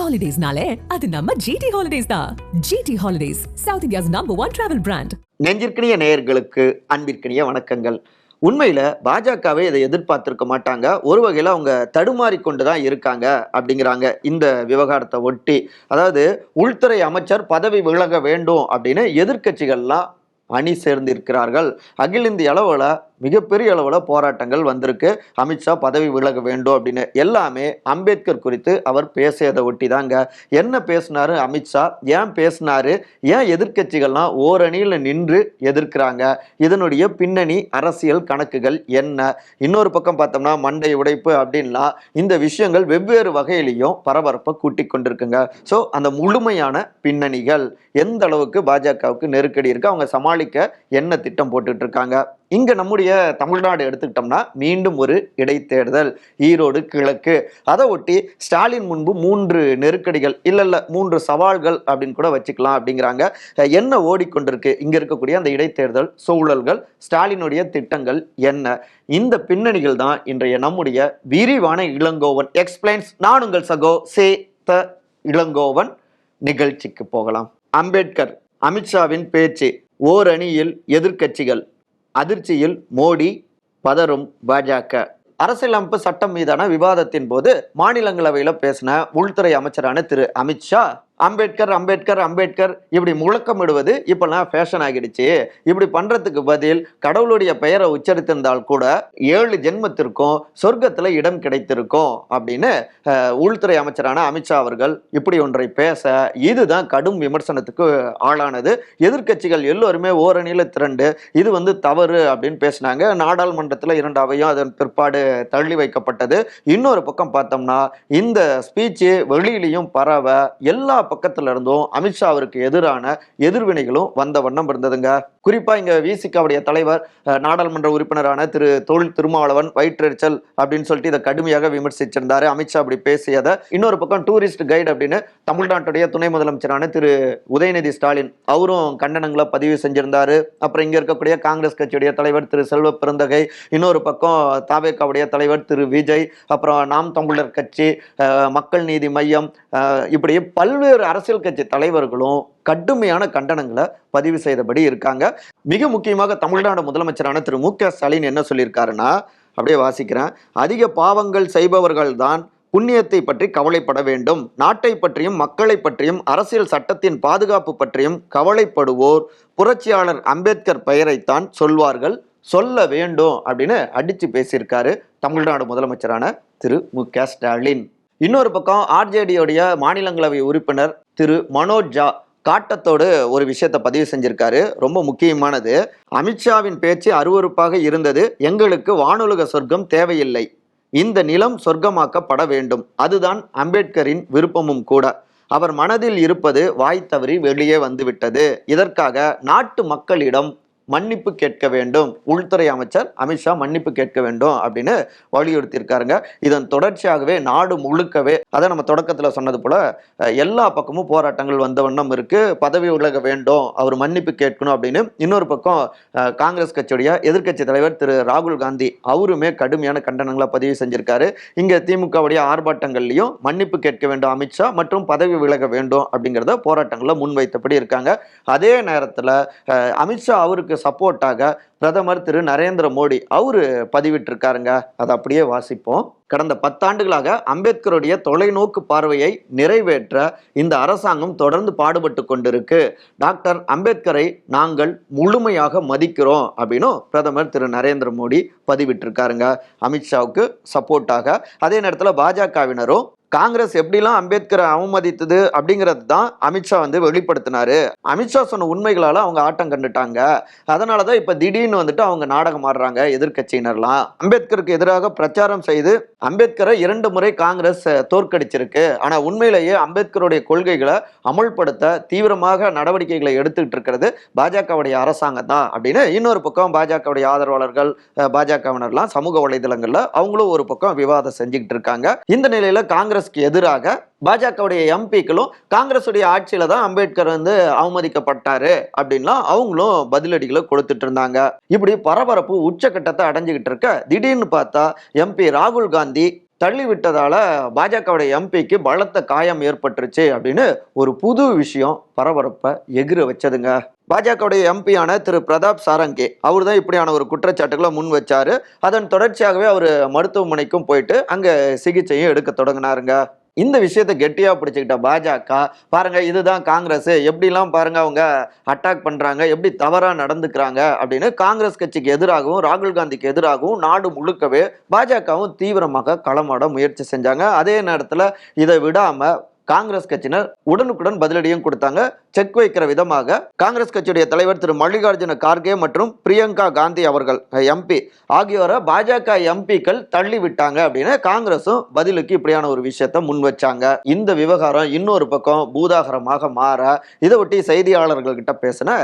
ஹாலிடேஸ்னாலே அது நம்ம ஜிடி ஹாலிடேஸ் தான். GT holidays, south India's #1 travel brand. நெஞ்சிற்கினிய நேயர்களுக்கு அன்பிற்கினிய வணக்கங்கள். உண்மையில பாஜகவே இதை எதிர்பார்த்திருக்க மாட்டாங்க. ஒரு வகையில அவங்க தடுமாறி கொண்டுதான் இருக்காங்க அப்படிங்கிறாங்க இந்த விவகாரத்தை ஒட்டி. அதாவது உள்துறை அமைச்சர் பதவி விலக வேண்டும் அப்படின்னு எதிர்க்கட்சிகள்லாம் அணி சேர்ந்திருக்கிறார்கள். அகில இந்திய அளவுல மிகப்பெரிய அளவுல போராட்டங்கள் வந்திருக்கு. அமித்ஷா பதவி விலக வேண்டும் அப்படின்னு. எல்லாமே அம்பேத்கர் குறித்து அவர் பேசியதை ஒட்டி தாங்க. என்ன பேசினாரு அமித்ஷா, ஏன் பேசினாரு, ஏன் எதிர்க்கட்சிகள்லாம் ஓரணியில் நின்று எதிர்க்கிறாங்க, இதனுடைய பின்னணி அரசியல் கணக்குகள் என்ன, இன்னொரு பக்கம் பார்த்தோம்னா மண்டை உடைப்பு அப்படின்லாம் இந்த விஷயங்கள் வெவ்வேறு வகையிலையும் பரபரப்பை கூட்டி கொண்டிருக்குங்க. ஸோ அந்த முழுமையான பின்னணிகள் எந்த அளவுக்கு பாஜகவுக்கு நெருக்கடி இருக்கு, அவங்க சமாளிக்க என்ன திட்டம் போட்டுட்டு இருக்காங்க. இங்க நம்முடைய தமிழ்நாடு எடுத்துக்கிட்டோம்னா மீண்டும் ஒரு இடைத்தேர்தல் ஈரோடு கிழக்கு. அதை ஒட்டி ஸ்டாலின் முன்பு 3 நெருக்கடிகள் இல்ல 3 சவால்கள் அப்படின்னு கூட வச்சுக்கலாம் அப்படிங்கிறாங்க. என்ன ஓடிக்கொண்டிருக்கு இங்க இருக்கக்கூடிய அந்த இடைத்தேர்தல் சூழல்கள், ஸ்டாலினுடைய திட்டங்கள் என்ன, இந்த பின்னணிகள் தான் இன்றைய நம்முடைய விரிவான இளங்கோவன் எக்ஸ்பிளைன்ஸ். நான் உங்கள் சகோ சே த இளங்கோவன். நிகழ்ச்சிக்கு போகலாம். அம்பேத்கர், அமித்ஷாவின் பேச்சு, ஓரணியில் எதிர்க்கட்சிகள், அதிர்ச்சியில் மோடி, பதறும் பாஜக. அரசியலமைப்பு சட்டம் மீதான விவாதத்தின் போது மாநிலங்களவையில் பேசின உள்துறை அமைச்சரான திரு அமித்ஷா அம்பேத்கர் அம்பேத்கர் அம்பேத்கர் இப்படி முழக்கமிடுவது இப்பெல்லாம் ஃபேஷன் ஆகிடுச்சு. இப்படி பண்றதுக்கு பதில் கடவுளுடைய பெயரை உச்சரித்திருந்தால் கூட 7 ஜென்மத்திற்கும் சொர்க்கத்துல இடம் கிடைத்திருக்கும் அப்படின்னு உள்துறை அமைச்சரான அமித்ஷா அவர்கள் இப்படி ஒன்றை பேச, இதுதான் கடும் விமர்சனத்துக்கு ஆளானது. எதிர்க்கட்சிகள் எல்லோருமே ஓரணியில திரண்டு இது தவறு அப்படின்னு பேசினாங்க. நாடாளுமன்றத்தில் 2 அவையும் அதன் பிற்பாடு தள்ளி வைக்கப்பட்டது. இன்னொரு பக்கம் பார்த்தோம்னா இந்த ஸ்பீச்சு வெளியிலையும் பரவ எல்லா பக்கத்துல இருந்தும் அமித்ஷாவிற்கு எதிரான எதிர்வினைகளும் வந்த வண்ணம் இருந்ததுங்க. குறிப்பா இங்க விசிகாவுடைய தலைவர் நாடாளுமன்ற உறுப்பினரான திரு தொல் திருமாவளவன் வயிற்றெரிச்சல் அப்படின்னு சொல்லிட்டு இதை கடுமையாக விமர்சிச்சிருந்தாரு அமித்ஷா அப்படி பேசியதை. இன்னொரு பக்கம் டூரிஸ்ட் கைடு அப்படின்னு தமிழ்நாட்டுடைய துணை முதலமைச்சரான திரு உதயநிதி ஸ்டாலின் அவரும் கண்டனங்களை பதிவு செஞ்சிருந்தாரு. அப்புறம் இங்க இருக்கக்கூடிய காங்கிரஸ் கட்சியுடைய தலைவர் திரு செல்வ பெருந்தகை, இன்னொரு பக்கம் தாவேகாவுடைய தலைவர் திரு விஜய், அப்புறம் நாம் தமிழர் கட்சி, மக்கள் நீதி மையம், இப்படி பல்வேறு அரசியல் கட்சி தலைவர்களும் கடுமையான கண்டனங்களை பதிவு செய்தபடி இருக்காங்க. மிக முக்கியமாக தமிழ்நாடு முதலமைச்சரான திரு மு.க. ஸ்டாலின் என்ன சொல்லியிருக்காருன்னா, அப்படியே வாசிக்கிறேன். அதிக பாவங்கள் செய்பவர்கள் தான் புண்ணியத்தை பற்றி கவலைப்பட வேண்டும். நாட்டை பற்றியும் மக்களை பற்றியும் அரசியல் சட்டத்தின் பாதுகாப்பு பற்றியும் கவலைப்படுவோர் புரட்சியாளர் அம்பேத்கர் பெயரைத்தான் சொல்வார்கள், சொல்ல வேண்டும் அப்படின்னு அடிச்சு பேசியிருக்காரு தமிழ்நாடு முதலமைச்சரான திரு மு.க. ஸ்டாலின். இன்னொரு பக்கம் ஆர்ஜேடியோடைய மாநிலங்களவை உறுப்பினர் திரு மனோஜ் ஜா காட்டத்தோடு ஒரு விஷயத்தை பதிவு செஞ்சிருக்காரு. ரொம்ப முக்கியமானது. அமித்ஷாவின் பேச்சு அருவருப்பாக இருந்தது. எங்களுக்கு வானுலக சொர்க்கம் தேவையில்லை, இந்த நிலம் சொர்க்கமாக்கப்பட வேண்டும். அதுதான் அம்பேத்கரின் விருப்பமும் கூட. அவர் மனதில் இருப்பது வாய் தவறி வெளியே வந்துவிட்டது. இதற்காக நாட்டு மக்களிடம் மன்னிப்பு கேட்க வேண்டும். உள்துறை அமைச்சர் அமித்ஷா மன்னிப்பு கேட்க வேண்டும் அப்படின்னு வலியுறுத்தியிருக்காருங்க. இதன் தொடர்ச்சியாகவே நாடு முழுக்கவே, அதை நம்ம தொடக்கத்தில் சொன்னது போல எல்லா பக்கமும் போராட்டங்கள் வந்த வண்ணம் இருக்கு. பதவி விலக வேண்டும், அவர் மன்னிப்பு கேட்கணும் அப்படின்னு. இன்னொரு பக்கம் காங்கிரஸ் கட்சியுடைய எதிர்க்கட்சி தலைவர் திரு ராகுல் காந்தி அவருமே கடுமையான கண்டனங்களை பதிவு செஞ்சிருக்காரு. இங்க திமுகவுடைய ஆர்ப்பாட்டங்கள்லையும் மன்னிப்பு கேட்க வேண்டும் அமித்ஷா மற்றும் பதவி விலக வேண்டும் அப்படிங்கிறத போராட்டங்களை முன்வைத்தபடி இருக்காங்க. அதே நேரத்தில் அமித்ஷா அவருக்கு சப்போர்ட்டாக பிரதமர் திரு நரேந்திர மோடி அவரு பதிவிட்டிருக்காருங்க. அதை அப்படியே வாசிப்போம். கடந்த 10 ஆண்டுகளாக அம்பேத்கருடைய தொலைநோக்கு பார்வையை நிறைவேற்ற இந்த அரசாங்கம் தொடர்ந்து பாடுபட்டு கொண்டிருக்கு. டாக்டர் அம்பேத்கரை நாங்கள் முழுமையாக மதிக்கிறோம் அப்படின்னு பிரதமர் திரு நரேந்திர மோடி பதிவிட்டிருக்காருங்க அமித்ஷாவுக்கு சப்போர்ட்டாக. அதே நேரத்தில் பாஜகவினரும் காங்கிரஸ் எப்படிலாம் அம்பேத்கரை அவமதித்தது அப்படிங்கிறது தான் அமித்ஷா வெளிப்படுத்தினாரு. அமித்ஷா சொன்ன உண்மைகளால அவங்க ஆட்டம் கண்டுட்டாங்க. அதனாலதான் இப்ப திடீர்னு அவங்க நாடகம் ஆடுறாங்க எதிர்கட்சியினர்லாம். அம்பேத்கருக்கு எதிராக பிரச்சாரம் செய்து அம்பேத்கரை 2 முறை காங்கிரஸ் தோற்கடிச்சிருக்கு. ஆனா உண்மையிலேயே அம்பேத்கருடைய கொள்கைகளை அமல்படுத்த தீவிரமாக நடவடிக்கைகளை எடுத்துக்கிட்டு இருக்கிறது பாஜகவுடைய அரசாங்கம் தான் அப்படின்னு இன்னொரு பக்கம் பாஜகவுடைய ஆதரவாளர்கள் பாஜகவினர்லாம் சமூக வலைதளங்கள்ல அவங்களும் ஒரு பக்கம் விவாதம் செஞ்சுக்கிட்டு இருக்காங்க. இந்த நிலையில காங்கிரஸ்க்கு எதிராக பாஜகவுடைய எம்பிக்களும் காங்கிரஸுடைய ஆட்சியில தான் அம்பேத்கர் அவமதிக்கப்பட்டாரு அப்படின்லாம் அவங்களும் பதிலடிகளை கொடுத்துட்டு இருந்தாங்க. இப்படி பரபரப்பு உச்சக்கட்டத்தை அடைஞ்சுக்கிட்டு இருக்க திடீர்னு பார்த்தா எம்பி ராகுல் காந்தி தள்ளி விட்டதால பாஜகவுடைய எம்பிக்கு பலத்த காயம் ஏற்பட்டுருச்சு அப்படின்னு ஒரு புது விஷயம் பரபரப்பை எகிர வச்சதுங்க. பாஜகவுடைய எம்பியான திரு பிரதாப் சாரங்கே அவர் தான் இப்படியான ஒரு குற்றச்சாட்டுகளை முன் வச்சாரு. அதன் தொடர்ச்சியாகவே அவர் மருத்துவமனைக்கும் போயிட்டு அங்க சிகிச்சையும் எடுக்க தொடங்கினாருங்க. இந்த விஷயத்தை கெட்டியா பிடிச்சுக்கிட்ட பாஜக பாருங்க, இதுதான் காங்கிரஸ் எப்படிலாம் பாருங்க அவங்க அட்டாக் பண்றாங்க, எப்படி தவறா நடந்துக்கிறாங்க அப்படின்னு காங்கிரஸ் கட்சிக்கு எதிராகவும் ராகுல் காந்திக்கு எதிராகவும் நாடு முழுக்கவே பாஜகவும் தீவிரமாக களமாட முயற்சி செஞ்சாங்க. அதே நேரத்துல இதை விடாம காங்கிரஸ் கட்சியினர் உடனுக்குடன் பதிலடியும் கொடுத்தாங்க. செக் வைக்கிற விதமாக காங்கிரஸ் கட்சியுடைய தலைவர் திரு மல்லிகார்ஜுன கார்கே மற்றும் பிரியங்கா காந்தி அவர்கள் எம்பி ஆகியோரை பாஜக எம்பிக்கள் தள்ளி விட்டாங்க அப்படின்னு காங்கிரஸும் பதிலுக்கு இப்படியான ஒரு விஷயத்தை முன் வச்சாங்க. இந்த விவகாரம் இன்னொரு பக்கம் பூதாகரமாக மாற இதை ஒட்டி செய்தியாளர்கள் கிட்ட பேசின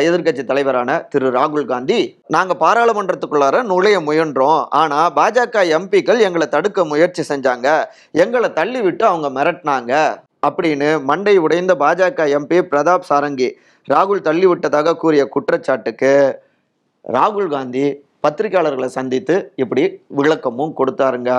எதிர்கட்சி தலைவரான திரு ராகுல் காந்தி, நாங்க பாராளுமன்றத்துக்குள்ளார நுழைய முயன்றோம், ஆனா பாஜக எம்பிக்கள் எங்களை தடுக்க முயற்சி செஞ்சாங்க, எங்களை தள்ளி விட்டு அவங்க மிரட்டினாங்க அப்படின்னு மண்டை உடைந்த பாஜக எம்பி பிரதாப் சாரங்கி ராகுல் தள்ளிவிட்டதாக கூறிய குற்றச்சாட்டுக்கு ராகுல் காந்தி பத்திரிகையாளர்களை சந்தித்து இப்படி விளக்கமும் கொடுத்தாருங்க.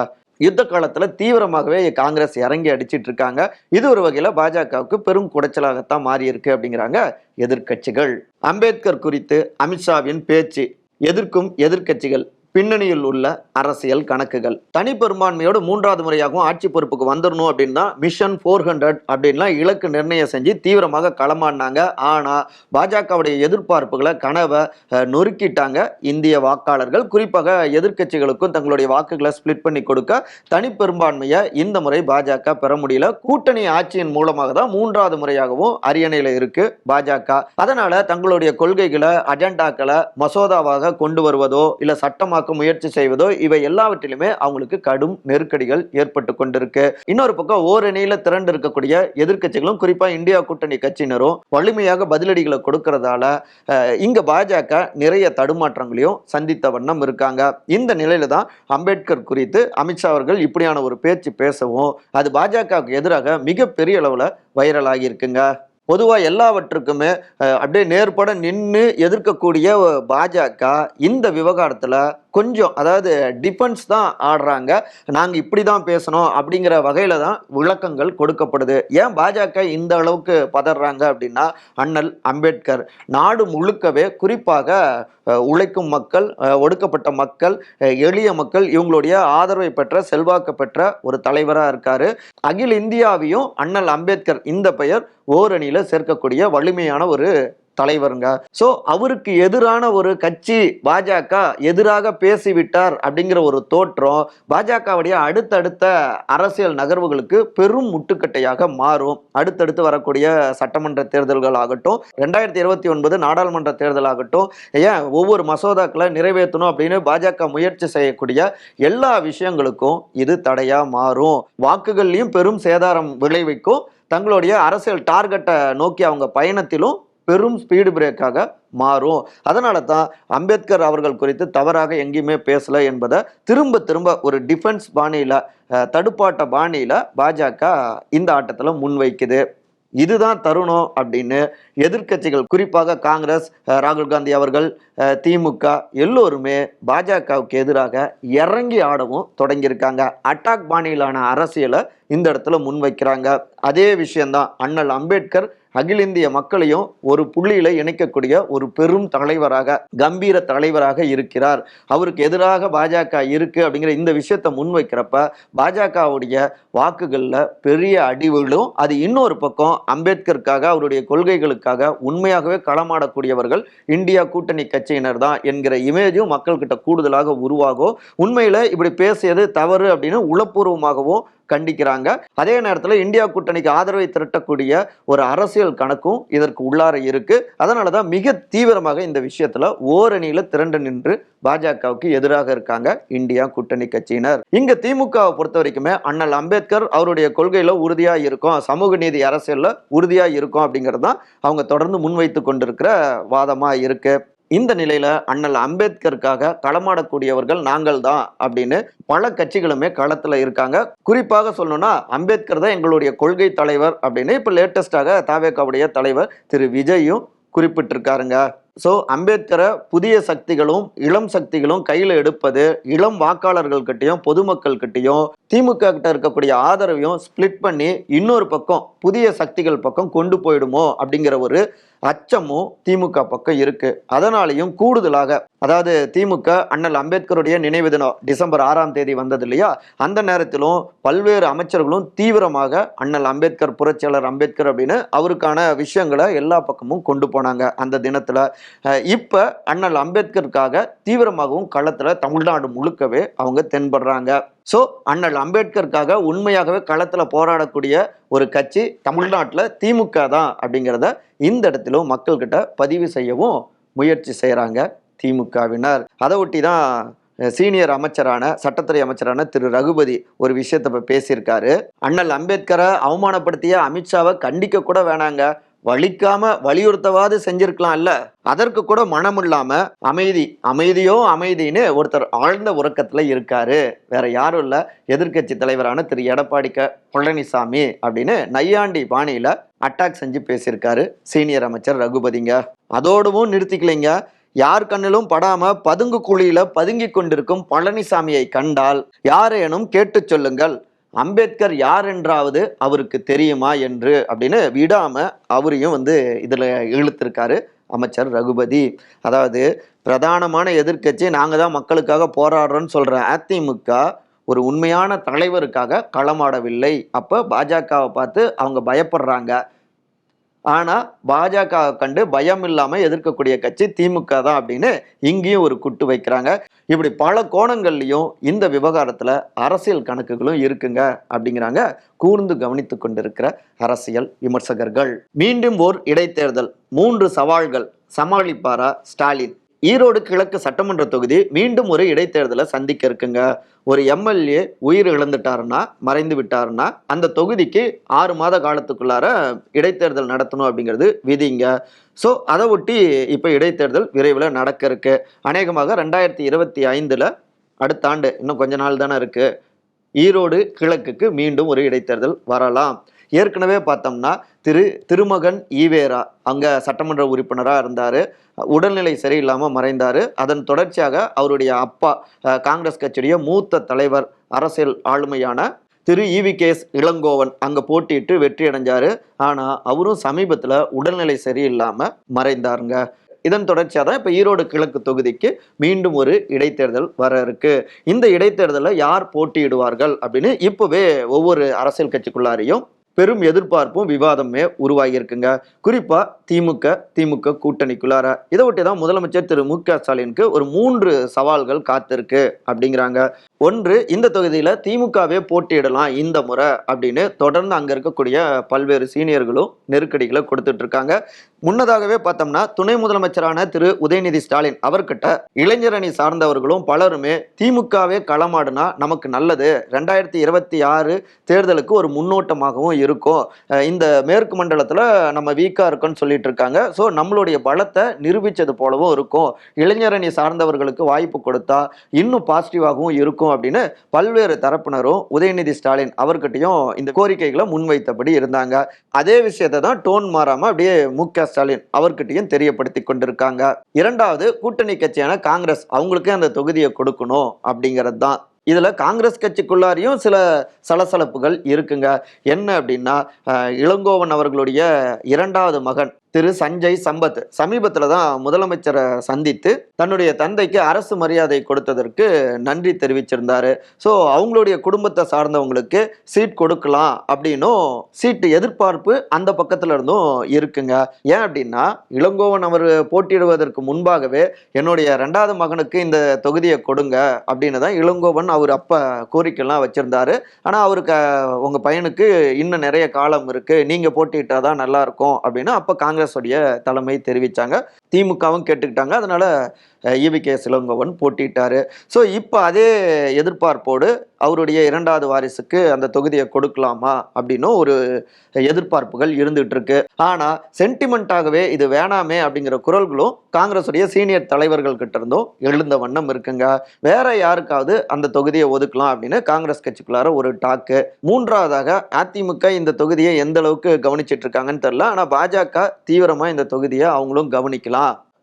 யுத்த காலத்துல தீவிரமாகவே காங்கிரஸ் இறங்கி அடிச்சிட்டு இருக்காங்க. இது ஒரு வகையில பாஜகவுக்கு பெரும் குடைச்சலாகத்தான் மாறி இருக்கு அப்படிங்கிறாங்க எதிர்கட்சிகள். அம்பேத்கர் குறித்து அமித்ஷாவின் பேச்சு, எதிர்க்கும் எதிர்கட்சிகள், பின்னணியில் உள்ள அரசியல் கணக்குகள். தனிப்பெரும்பான்மையோடு 3வது முறையாகவும் ஆட்சி பொறுப்புக்கு வந்துடணும் அப்படின்னா மிஷன் 400 அப்படின்லாம் இலக்கு நிர்ணயம் செஞ்சு தீவிரமாக களமாடினாங்க. ஆனா பாஜகவுடைய எதிர்பார்ப்புகளை கனவை நொறுக்கிட்டாங்க இந்திய வாக்காளர்கள். குறிப்பாக எதிர்கட்சிகளுக்கும் தங்களுடைய வாக்குகளை ஸ்பிளிட் பண்ணி கொடுக்க தனிப்பெரும்பான்மையை இந்த முறை பாஜக பெற முடியல. கூட்டணி ஆட்சியின் மூலமாக தான் 3வது முறையாகவும் அரியணையில இருக்கு பாஜக. அதனால தங்களுடைய கொள்கைகளை அஜெண்டாக்களை மசோதாவாக கொண்டு வருவதோ இல்ல சட்டமாக முயற்சி செய்வதோ இவை எல்லாவற்றிலுமே அவங்களுக்கு கடும் நெருக்கடிகள் ஏற்பட்டு கொண்டிருக்கு. இன்னொரு பக்கம் ஓரணியில திரண்டு இருக்கக்கூடிய எதிர்கட்சிகளும் குறிப்பா இந்தியா கூட்டணி கட்சியினரும் வலிமையாக பதிலடிகளை கொடுக்கறதால இங்க பாஜக நிறைய தடுமாற்றங்களையும் சந்தித்த வண்ணம் இருக்காங்க. இந்த நிலையில தான் அம்பேத்கர் குறித்து அமித்ஷா அவர்கள் இப்படியான ஒரு பேச்சு பேசவும் அது பாஜகவுக்கு எதிராக மிகப்பெரிய அளவுல வைரல் ஆகி இருக்குங்க. பொதுவா எல்லாவற்றுக்குமே அப்படியே நேர்பட நின்று எதிர்க்கக்கூடிய பாஜக இந்த விவகாரத்துல கொஞ்சம், அதாவது டிஃபென்ஸ் தான் ஆடுறாங்க. நாங்கள் இப்படி தான் பேசணும் அப்படிங்கிற வகையில தான் விளக்கங்கள் கொடுக்கப்படுது. ஏன் பாஜக இந்த அளவுக்கு பதறாங்க அப்படின்னா, அண்ணல் அம்பேத்கர் நாடு முழுக்கவே குறிப்பாக உழைக்கும் மக்கள், ஒடுக்கப்பட்ட மக்கள், எளிய மக்கள் இவங்களுடைய ஆதரவை பெற்ற செல்வாக்கு பெற்ற ஒரு தலைவராக இருக்காரு. அகில இந்தியாவையும் அண்ணல் அம்பேத்கர் இந்த பெயர் ஓரணியில சேர்க்கக்கூடிய வலிமையான ஒரு தலைவருங்க. சோ அவருக்கு எதிரான ஒரு கட்சி பாஜக எதிராக பேசிவிட்டார் அப்படிங்கிற ஒரு தோற்றம் பாஜகவுடைய அடுத்தடுத்த அரசியல் நகர்வுகளுக்கு பெரும் முட்டுக்கட்டையாக மாறும். அடுத்தடுத்து வரக்கூடிய சட்டமன்ற தேர்தல்கள் ஆகட்டும், 2029 நாடாளுமன்ற தேர்தல் ஆகட்டும், ஏன் ஒவ்வொரு மசோதாக்களை நிறைவேற்றணும் அப்படின்னு பாஜக முயற்சி செய்யக்கூடிய எல்லா விஷயங்களுக்கும் இது தடையா மாறும். வாக்குகள்லையும் பெரும் சேதாரம் விளைவிக்கும். தங்களுடைய அரசியல் டார்கெட்டை நோக்கி அவங்க பயணத்திலும் பெரும் ஸ்பீடு பிரேக்காக மாறும். அதனால தான் அம்பேத்கர் அவர்கள் குறித்து தவறாக எங்கேயுமே பேசல என்பதை திரும்ப திரும்ப ஒரு டிஃபென்ஸ் பாணியில, தடுப்பாட்ட பாணியில பாஜக இந்த ஆட்டத்தில் முன்வைக்குது. இதுதான் தருணம் அப்படின்னு எதிர்கட்சிகள், குறிப்பாக காங்கிரஸ், ராகுல் காந்தி அவர்கள், திமுக எல்லோருமே பாஜகவுக்கு எதிராக இறங்கி ஆடவும் தொடங்கியிருக்காங்க. அட்டாக் பாணியிலான அரசியலை இந்த இடத்துல முன்வைக்கிறாங்க. அதே விஷயம்தான் அண்ணல் அம்பேத்கர் அகில இந்திய மக்களையும் ஒரு புள்ளியில இணைக்கக்கூடிய ஒரு பெரும் தலைவராக, கம்பீர தலைவராக இருக்கிறார். அவருக்கு எதிராக பாஜக இருக்கு அப்படிங்கிற இந்த விஷயத்தை முன்வைக்கிறப்ப பாஜகவுடைய வாக்குகள்ல பெரிய அடி விழும். அது இன்னொரு பக்கம் அம்பேத்கருக்காக, அவருடைய கொள்கைகளுக்காக உண்மையாகவே களமாடக்கூடியவர்கள் இந்தியா கூட்டணி கட்சியினர் தான் என்கிற இமேஜும் மக்கள் கிட்ட கூடுதலாக உருவாகும். உண்மையில இப்படி பேசியது தவறு அப்படின்னு உளப்பூர்வமாகவும் கண்டிக்கிறாங்க. அதே நேரத்தில் இந்தியா கூட்டணிக்கு ஆதரவை திரட்டக்கூடிய ஒரு அரசியல் கணக்கும் இதற்கு உள்ளார இருக்கு. அதனாலதான் மிக தீவிரமாக இந்த விஷயத்துல ஓரணியில திரண்டு நின்று பாஜகவுக்கு எதிராக இருக்காங்க இந்தியா கூட்டணி கட்சியினர். இங்க திமுகவை பொறுத்த வரைக்குமே அண்ணல் அம்பேத்கர் அவருடைய கொள்கையில உறுதியா இருக்கும், சமூக நீதி அரசியல்ல உறுதியா இருக்கும் அப்படிங்கிறது தான் அவங்க தொடர்ந்து முன்வைத்து கொண்டிருக்கிற வாதமா இருக்கு. இந்த நிலையில அண்ணல் அம்பேத்கருக்காக களமாடக்கூடியவர்கள் நாங்கள் தான் அப்படின்னு பல கட்சிகளுமே களத்துல இருக்காங்க. குறிப்பாக சொல்லணும்னா அம்பேத்கர் தான் எங்களுடைய கொள்கை தலைவர் அப்படின்னு இப்ப லேட்டஸ்டாக தவேகாவுடைய தலைவர் திரு விஜயும் குறிப்பிட்டிருக்காருங்க. ஸோ அம்பேத்கரை புதிய சக்திகளும் இளம் சக்திகளும் கையில் எடுப்பது இளம் வாக்காளர்கள் கிட்டையும் பொதுமக்கள் கிட்டையும் திமுக கிட்ட இருக்கக்கூடிய ஆதரவையும் ஸ்பிளிட் பண்ணி இன்னொரு பக்கம் புதிய சக்திகள் பக்கம் கொண்டு போயிடுமோ அப்படிங்கிற ஒரு அச்சமும் திமுக பக்கம் இருக்கு. அதனாலையும் கூடுதலாக, அதாவது திமுக அண்ணல் அம்பேத்கருடைய நினைவு தினம் டிசம்பர் 6ஆம் தேதி வந்தது இல்லையா, அந்த நேரத்திலும் பல்வேறு அமைச்சர்களும் தீவிரமாக அண்ணல் அம்பேத்கர், புரட்சியாளர் அம்பேத்கர் அப்படின்னு அவருக்கான விஷயங்களை எல்லா பக்கமும் கொண்டு போனாங்க அந்த தினத்துல. இப்ப அண்ணல் அம்பேத்கருக்காக தீவிரமாகவும் களத்துல தமிழ்நாடு முழுக்கவே அவங்க தென்படுறாங்க. ஸோ அண்ணல் அம்பேத்கருக்காக உண்மையாகவே களத்தில் போராடக்கூடிய ஒரு கட்சி தமிழ்நாட்டில் திமுக தான் அப்படிங்கிறத இந்த இடத்திலும் மக்கள்கிட்ட பதிவு செய்யவும் முயற்சி செய்கிறாங்க திமுகவினர். அதை ஒட்டி தான் சீனியர் அமைச்சரான சட்டத்துறை அமைச்சரான திரு ரகுபதி ஒரு விஷயத்தை பேசியிருக்காரு. அண்ணல் அம்பேத்கரை அவமானப்படுத்திய அமித்ஷாவை கண்டிக்க கூட வேணாங்க, வலிக்காம வலியுறுத்தவாது செஞ்சிருக்கலாம்ல, அதற்கு கூட மனம் இல்லாம அமைதியோ அமைதின்னு ஒருத்தர் ஆழ்ந்த உறக்கத்துல இருக்காரு, வேற யாரும் இல்ல, எதிர்கட்சி தலைவரான திரு எடப்பாடி பழனிசாமி அப்படின்னு நையாண்டி பாணியில அட்டாக் செஞ்சு பேசியிருக்காரு சீனியர் அமைச்சர் ரகுபதிங்க. அதோடவும் நிறுத்திக்கலைங்க, யார் கண்ணிலும் படாம பதுங்கு குழியில பதுங்கி கொண்டிருக்கும் பழனிசாமியை கண்டால் யாரேனும் கேட்டு சொல்லுங்கள், அம்பேத்கர் யார் என்றாவது அவருக்கு தெரியுமா என்று அப்படின்னு விடாம அவரையும் இதுல இழுத்திருக்காரு அமைச்சர் ரகுபதி. அதாவது பிரதானமான எதிர்க்கட்சி நாங்க தான் மக்களுக்காக போராடுறோம்னு சொல்ற அதிமுக ஒரு உண்மையான தலைவருக்காக களமாடவில்லை. அப்ப பாஜகவை பார்த்து அவங்க பயப்படுறாங்க. ஆனா பாஜக கண்டு பயம் இல்லாம எதிர்க்கக்கூடிய கட்சி திமுக தான் அப்படின்னு இங்கேயும் ஒரு குட்டு வைக்கிறாங்க. இப்படி பல கோணங்கள்லயும் இந்த விவகாரத்துல அரசியல் கணக்குகளும் இருக்குங்க அப்படிங்கிறாங்க கூர்ந்து கவனித்து கொண்டிருக்கிற அரசியல் விமர்சகர்கள். மீண்டும் ஓர் இடைத்தேர்தல், 3 சவால்கள், சமாளிப்பாரா ஸ்டாலின்? ஈரோடு கிழக்கு சட்டமன்ற தொகுதி மீண்டும் ஒரு இடைத்தேர்தலை சந்திக்க இருக்குங்க. ஒரு எம்எல்ஏ உயிர் இழந்துட்டாருன்னா, மறைந்து விட்டாருன்னா அந்த தொகுதிக்கு 6 மாத காலத்துக்குள்ளார இடைத்தேர்தல் நடத்தணும் அப்படிங்கிறது விதிங்க. ஸோ அதை ஒட்டி இப்போ இடைத்தேர்தல் விரைவில் நடக்க இருக்கு. அநேகமாக 2025 அடுத்த ஆண்டு, இன்னும் கொஞ்ச நாள் தானே இருக்கு, ஈரோடு கிழக்குக்கு மீண்டும் ஒரு இடைத்தேர்தல் வரலாம். ஏற்கனவே பார்த்தோம்னா திருமகன் ஈவேரா அங்க சட்டமன்ற உறுப்பினராக இருந்தாரு, உடல்நிலை சரியில்லாமல் மறைந்தாரு. அதன் தொடர்ச்சியாக அவருடைய அப்பா காங்கிரஸ் கட்சியுடைய மூத்த தலைவர் அரசியல் ஆளுமையான திரு EVKS இளங்கோவன் அங்க போட்டிட்டு வெற்றி அடைஞ்சாரு. ஆனா அவரும் சமீபத்துல உடல்நிலை சரியில்லாம மறைந்தாருங்க. இதன் தொடர்ச்சியாக தான் இப்போ ஈரோடு கிழக்கு தொகுதிக்கு மீண்டும் ஒரு இடைத்தேர்தல் வர இருக்கு. இந்த இடைத்தேர்தலில் யார் போட்டியிடுவார்கள் அப்படின்னு இப்போவே ஒவ்வொரு அரசியல் கட்சிக்குள்ளாரையும் பெரும் எதிர்பார்ப்பும் விவாதமே உருவாகி இருக்குங்க. குறிப்பா திமுக கூட்டணிக்குள்ளார. இதை ஒட்டி தான் முதலமைச்சர் திரு மு.க. ஸ்டாலினுக்கு ஒரு 3 சவால்கள் காத்திருக்கு அப்படிங்கிறாங்க. ஒன்று, இந்த தொகுதியில திமுகவே போட்டியிடலாம் இந்த முறை அப்படின்னு தொடர்ந்து அங்க இருக்கக்கூடிய பல்வேறு சீனியர்களும் நெருக்கடிகளை கொடுத்துட்டு இருக்காங்க. முன்னதாகவே பார்த்தோம்னா துணை முதலமைச்சரான திரு உதயநிதி ஸ்டாலின் அவர்கிட்ட இளைஞர் அணி சார்ந்தவர்களும் பலருமே திமுகவே களமாடுனா நமக்கு நல்லது, 2026 தேர்தலுக்கு ஒரு முன்னோட்டமாகவும் இருக்கும், இந்த மேற்கு மண்டலத்துல நம்ம வீக்கா இருக்கோம்னு சொல்லிட்டு இருக்காங்க, ஸோ நம்மளுடைய பலத்தை நிரூபிச்சது போலவும் இருக்கும், இளைஞர் அணி சார்ந்தவர்களுக்கு வாய்ப்பு கொடுத்தா இன்னும் பாசிட்டிவாகவும் இருக்கும் அப்படின்னு பல்வேறு தரப்பினரும் உதயநிதி ஸ்டாலின் அவர்கிட்டையும் இந்த கோரிக்கைகளை முன்வைத்தபடி இருந்தாங்க. அதே விஷயத்தை தான் டோன் மாறாம அப்படியே மு.க. ஸ்டாலின் அவர்கிட்டையும் தெரியப்படுத்தி கொண்டிருக்காங்க. இரண்டாவது, கூட்டணி கட்சியான காங்கிரஸ் அவங்களுக்கே அந்த தொகுதியை கொடுக்கணும் அப்படிங்கிறது தான். இதுல காங்கிரஸ் கட்சிக்குள்ளாரையும் சில சலசலப்புகள் இருக்குங்க. என்ன அப்படின்னா, இளங்கோவன் அவர்களுடைய 2வது மகன் திரு சஞ்சய் சம்பத் சமீபத்தில் தான் முதலமைச்சரை சந்தித்து தன்னுடைய தந்தைக்கு அரசு மரியாதை கொடுத்ததற்கு நன்றி தெரிவிச்சிருந்தாரு. ஸோ அவங்களுடைய குடும்பத்தை சார்ந்தவங்களுக்கு சீட் கொடுக்கலாம் அப்படின்னும் சீட்டு எதிர்பார்ப்பு அந்த பக்கத்துல இருந்தும் இருக்குங்க. ஏன் அப்படின்னா, இளங்கோவன் அவர் போட்டியிடுவதற்கு முன்பாகவே என்னுடைய 2வது மகனுக்கு இந்த தொகுதியை கொடுங்க அப்படின்னு தான் இளங்கோவன் அவர் அப்ப கோரிக்கைலாம் வச்சிருந்தாரு. ஆனா அவருக்கு உங்க பையனுக்கு இன்னும் நிறைய காலம் இருக்கு, நீங்க போட்டியிட்டாதான் நல்லா இருக்கும் அப்படின்னு அப்ப காங்கிரஸ் தலைமை தெரிவிச்சாங்க. திமுகவும் கேட்டுக்கிட்டாங்க. அதனால EVKS இளங்கோவன் போட்டிட்டாரு. ஸோ இப்போ அதே எதிர்பார்ப்போடு அவருடைய 2வது வாரிசுக்கு அந்த தொகுதியை கொடுக்கலாமா அப்படின்னு ஒரு எதிர்பார்ப்புகள் இருந்துட்டு இருக்கு. ஆனா சென்டிமெண்டாகவே இது வேணாமே அப்படிங்கிற குரல்களும் காங்கிரஸுடைய சீனியர் தலைவர்கள் கிட்ட இருந்தும் எழுந்த வண்ணம் இருக்குங்க. வேற யாருக்காவது அந்த தொகுதியை ஒதுக்கலாம் அப்படின்னு காங்கிரஸ் கட்சிக்குள்ளார ஒரு டாக்கு. மூன்றாவதாக அதிமுக இந்த தொகுதியை எந்த அளவுக்கு கவனிச்சிட்டு இருக்காங்கன்னு தெரியல. ஆனா பாஜக தீவிரமா இந்த தொகுதியை அவங்களும் கவனிக்கலாம்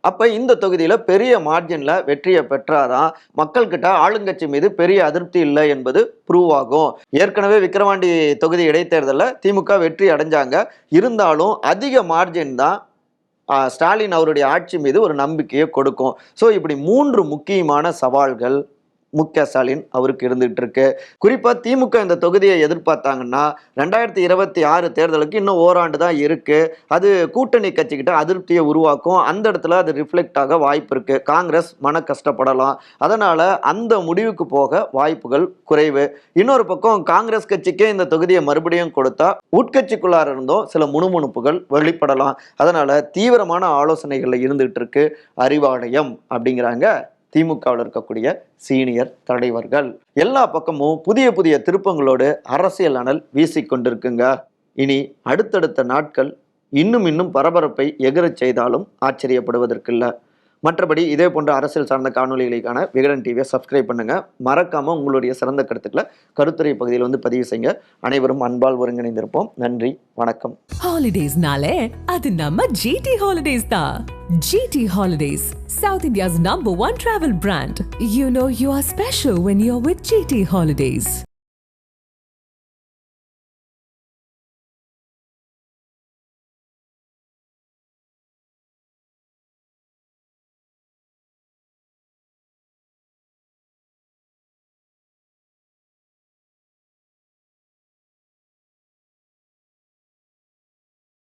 அப்ப இந்த தொகுதியில பெரிய மார்ஜின்ல வெற்றியை பெற்றாதான் மக்கள்கிட்ட ஆளுங்கட்சி மீது பெரிய அதிருப்தி இல்லை என்பது ப்ரூவ் ஆகும். ஏற்கனவே விக்கிரவாண்டி தொகுதி இடைத்தேர்தலில் திமுக வெற்றி அடைஞ்சாங்க. இருந்தாலும் அதிக மார்ஜின் தான் ஸ்டாலின் அவருடைய ஆட்சி மீது ஒரு நம்பிக்கையை கொடுக்கும். ஸோ இப்படி 3 முக்கியமான சவால்கள் ஸ்டாலின் அவருக்கு இருந்துகிட்டு இருக்கு. குறிப்பா திமுக இந்த தொகுதியை எதிர்பார்த்தாங்கன்னா 2026 தேர்தலுக்கு இன்னும் ஓராண்டு தான் இருக்கு. அது கூட்டணி கட்சிக்கிட்ட அதிருப்தியை உருவாக்கும். அந்த இடத்துல அது ரிஃப்ளெக்ட் ஆக வாய்ப்பு இருக்கு. காங்கிரஸ் மன கஷ்டப்படலாம். அதனால அந்த முடிவுக்கு போக வாய்ப்புகள் குறைவு. இன்னொரு பக்கம் காங்கிரஸ் கட்சிக்கே இந்த தொகுதியை மறுபடியும் கொடுத்தா உட்கட்சிக்குள்ளார இருந்தும் சில முணுமுணுப்புகள் வெளிப்படலாம். அதனால தீவிரமான ஆலோசனைகள்ல இருந்துகிட்டு இருக்கு அறிவாலயம் அப்படிங்கிறாங்க திமுகவில் இருக்கக்கூடிய சீனியர் தலைவர்கள். எல்லா பக்கமும் புதிய புதிய திருப்பங்களோடு அரசியல் அனல் வீசிக்கொண்டிருக்குங்க. இனி அடுத்தடுத்த நாட்கள் இன்னும் பரபரப்பை எகரச் செய்தாலும் ஆச்சரியப்படுவதற்கில்லை. மற்றபடி இதே போன்ற அரசியல் சார்ந்த காணொலிகளுக்கான விகடன் டிவியை சப்ஸ்கிரைப் பண்ணுங்க. மறக்காம உங்களுடைய சிறந்த கருத்துக்களை கருத்துரை பகுதியில் பதிவு செய்யுங்க. அனைவரும் அன்பால் ஒருங்கிணைந்திருப்போம். நன்றி, வணக்கம். ஹாலிடேஸ்னாலே அது நம்ம ஜிடி ஹாலிடேஸ் தான். GT Holidays, South India's #1 travel brand. You know you are special when you're with GT Holidays.